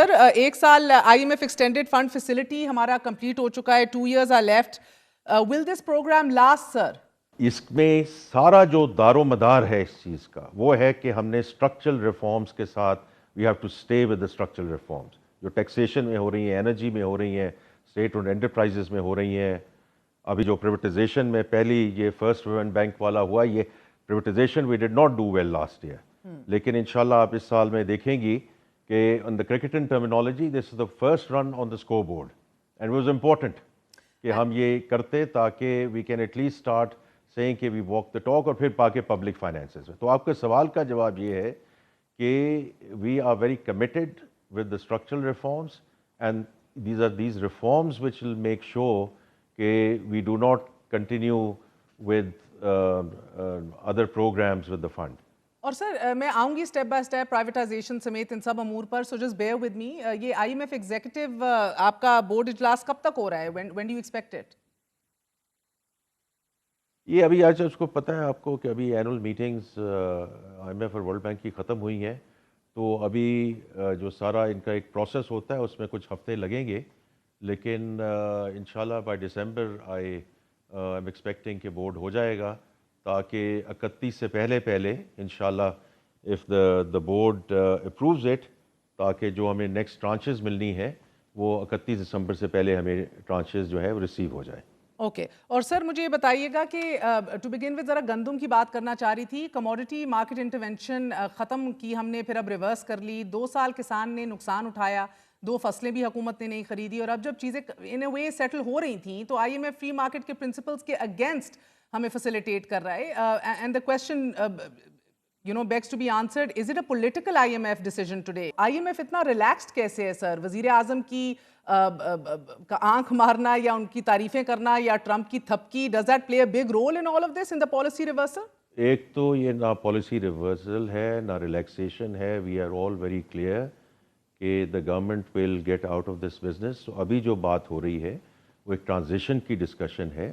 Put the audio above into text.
سر ایک سال I M F extended fund facility ہمارا کمپلیٹ ہو چکا ہے. 2 years are left. Will this program last, sir? اس میں سارا جو دار و مدار ہے اس چیز کا وہ ہے کہ ہم نے اسٹرکچرل ریفارمز کے ساتھ we have to stay with the structural reforms جو ٹیکسیشن میں ہو رہی ہیں, انرجی میں ہو رہی ہیں, اسٹیٹ اور انٹرپرائزز میں ہو رہی ہیں. ابھی جو پریویٹائزیشن میں پہلی یہ فرسٹ ویمن بینک والا ہوا, یہ privatization we did not do well last year, لیکن انشاءاللہ آپ اس سال میں دیکھیں گی کہ on the cricketing terminology this is the first run on the scoreboard and was important کہ ہم یہ کرتے تاکہ we can at least start seeing کہ وی واک دا ٹاک, اور پھر پاکے پبلک فائنینسز میں. تو آپ کے سوال کا جواب یہ ہے کہ we are very committed with the structural reforms and these reforms which will make sure کہ we do not continue with other programs with the fund. اور سر میں آؤں گی اسٹیپ بائی اسٹیپ پرائیویٹائزیشن سمیت ان سب امور پر, so just bear with me. یہ آئی ایم ایف ایگزیکٹو آپ کا بورڈ اجلاس کب تک ہو رہا ہے؟ When do you expect it? یہ ابھی آج اس کو پتہ ہے آپ کو کہ ابھی annual meetings I M F اور ورلڈ بینک کی ختم ہوئی ہیں, تو ابھی جو سارا ان کا ایک پروسیس ہوتا ہے اس میں کچھ ہفتے لگیں گے, لیکن انشاءاللہ by December I am expecting کہ بورڈ ہو جائے گا, تاکہ 31 سے پہلے انشاءاللہ اف دا بورڈ اپرووز اٹ, تاکہ جو ہمیں نیکسٹ ٹرانچز ملنی ہے وہ 31 دسمبر سے پہلے ہمیں ٹرانچز جو ہے وہ ریسیو ہو جائے. اوکے. اور سر مجھے یہ بتائیے گا کہ ٹو بگن ود ذرا گندم کی بات کرنا چاہ رہی تھی. کموڈٹی مارکیٹ انٹرونشن ختم کی ہم نے, پھر اب ریورس کر لی. 2 سال کسان نے نقصان اٹھایا, 2 فصلیں بھی حکومت نے نہیں خریدی, اور اب جب چیزیں ان اے وے سیٹل ہو رہی تھیں تو I M F free market کے پرنسپلز کے اگینسٹ ہمیں فیسیلیٹیٹ کر رہا ہے. And the question begs to be answered, is it a political IMF decision today? IMF اتنا ریلیکسڈ کیسے ہے سر؟ وزیر اعظم کی آنکھ مارنا یا ان کی تعریفیں کرنا یا ٹرمپ کی تھپکی, does that play a big role in all of this, in the policy reversal? ایک تو یہ نہ پالیسی ریورسل ہے نہ ریلیکسیشن ہے. We are all very clear کہ the government will get out of this business. تو ابھی جو بات ہو رہی ہے وہ ایک ٹرانزیشن کی ڈسکشن ہے